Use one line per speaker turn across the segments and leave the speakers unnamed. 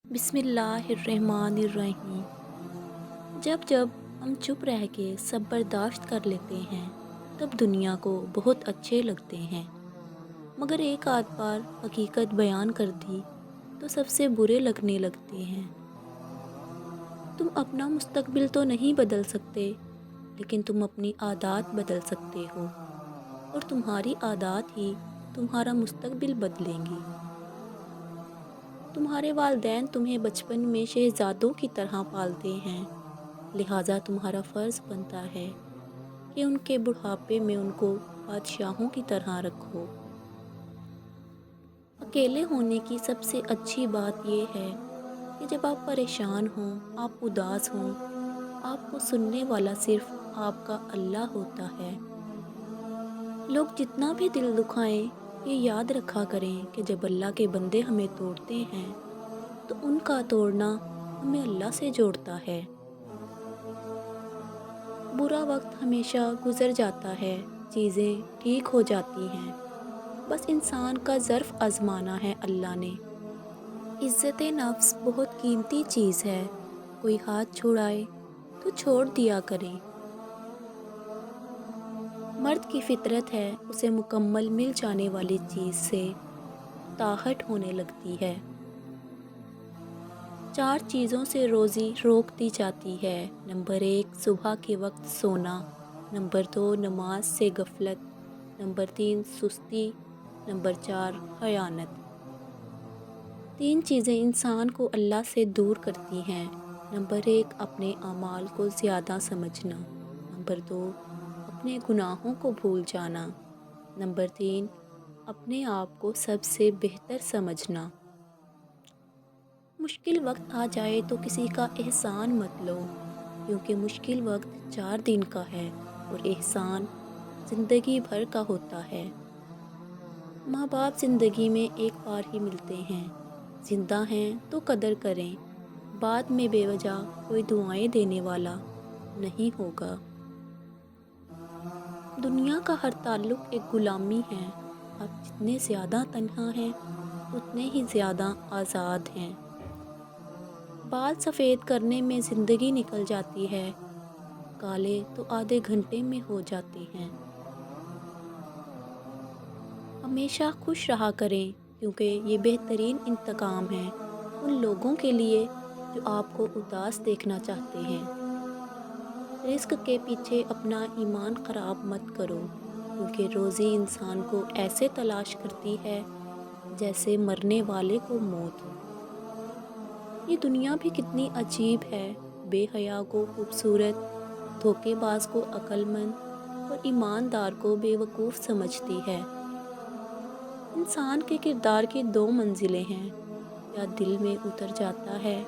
बिस्मिल्लाहिर्रहमानिर्रहीम। जब जब हम चुप रह के सब बर्दाश्त कर लेते हैं तब दुनिया को बहुत अच्छे लगते हैं, मगर एक आध बार हकीकत बयान कर दी तो सबसे बुरे लगने लगते हैं। तुम अपना मुस्तकबिल तो नहीं बदल सकते, लेकिन तुम अपनी आदत बदल सकते हो, और तुम्हारी आदत ही तुम्हारा मुस्तकबिल बदलेंगी। तुम्हारे वालिदैन तुम्हें बचपन में शहजादों की तरह पालते हैं, लिहाजा तुम्हारा फ़र्ज़ बनता है कि उनके बुढ़ापे में उनको बादशाहों की तरह रखो। अकेले होने की सबसे अच्छी बात यह है कि जब आप परेशान हों, आप उदास हों, आपको सुनने वाला सिर्फ आपका अल्लाह होता है। लोग जितना भी दिल दुखाएं, ये याद रखा करें कि जब अल्लाह के बंदे हमें तोड़ते हैं तो उनका तोड़ना हमें अल्लाह से जोड़ता है। बुरा वक्त हमेशा गुजर जाता है, चीज़ें ठीक हो जाती हैं, बस इंसान का ज़र्फ़ आज़माना है अल्लाह ने। इज़्ज़त नफ्स बहुत कीमती चीज़ है, कोई हाथ छुड़ाए तो छोड़ दिया करें। मर्द की फितरत है, उसे मुकम्मल मिल जाने वाली चीज़ से ताहट होने लगती है। 4 चीज़ों से रोज़ी रोक दी जाती है। नंबर 1 सुबह के वक्त सोना, नंबर 2 नमाज से गफलत, नंबर 3 सुस्ती, नंबर 4 खयानत। 3 चीज़ें इंसान को अल्लाह से दूर करती हैं। नंबर 1 अपने अमाल को ज़्यादा समझना, नंबर 2 अपने गुनाहों को भूल जाना, नंबर 3 अपने आप को सबसे बेहतर समझना। मुश्किल वक्त आ जाए तो किसी का एहसान मत लो, क्योंकि मुश्किल वक्त 4 दिन का है और एहसान ज़िंदगी भर का होता है। माँ बाप ज़िंदगी में एक बार ही मिलते हैं, ज़िंदा हैं तो कदर करें, बाद में बेवजह कोई दुआएं देने वाला नहीं होगा। दुनिया का हर ताल्लुक़ एक ग़ुलामी है। आप जितने ज़्यादा तन्हा हैं उतने ही ज़्यादा आज़ाद हैं। बाल सफ़ेद करने में ज़िंदगी निकल जाती है, काले तो आधे घंटे में हो जाते हैं। हमेशा खुश रहा करें, क्योंकि ये बेहतरीन इंतकाम है उन लोगों के लिए जो आपको उदास देखना चाहते हैं। रिस्क के पीछे अपना ईमान ख़राब मत करो, क्योंकि रोज़ी इंसान को ऐसे तलाश करती है जैसे मरने वाले को मौत। ये दुनिया भी कितनी अजीब है, बेहया को खूबसूरत, धोखेबाज को अक्लमंद और ईमानदार को बेवकूफ़ समझती है। इंसान के किरदार की 2 मंजिलें हैं, या दिल में उतर जाता है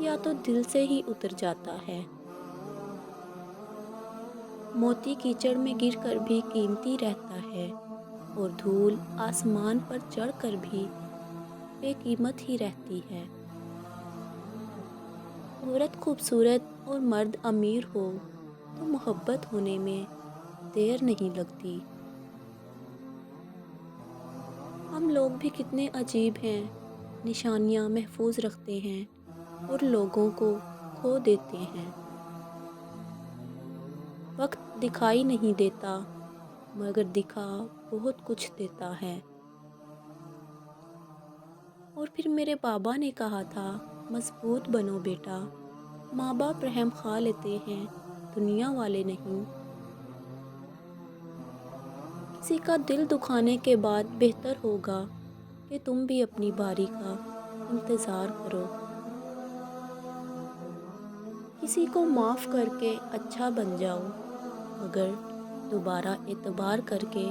या तो दिल से ही उतर जाता है। मोती कीचड़ में गिरकर भी कीमती रहता है, और धूल आसमान पर चढ़कर भी बेकीमत ही रहती है। औरत खूबसूरत और मर्द अमीर हो तो मोहब्बत होने में देर नहीं लगती। हम लोग भी कितने अजीब हैं, निशानियाँ महफूज रखते हैं और लोगों को खो देते हैं। वक्त दिखाई नहीं देता, मगर दिखा बहुत कुछ देता है। और फिर मेरे बाबा ने कहा था, मजबूत बनो बेटा, माँ बाप रहम खा लेते हैं, दुनिया वाले नहीं। किसी का दिल दुखाने के बाद बेहतर होगा कि तुम भी अपनी बारी का इंतज़ार करो। किसी को माफ़ करके अच्छा बन जाओ, मगर दोबारा एतबार करके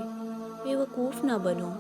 बेवकूफ़ ना बनो।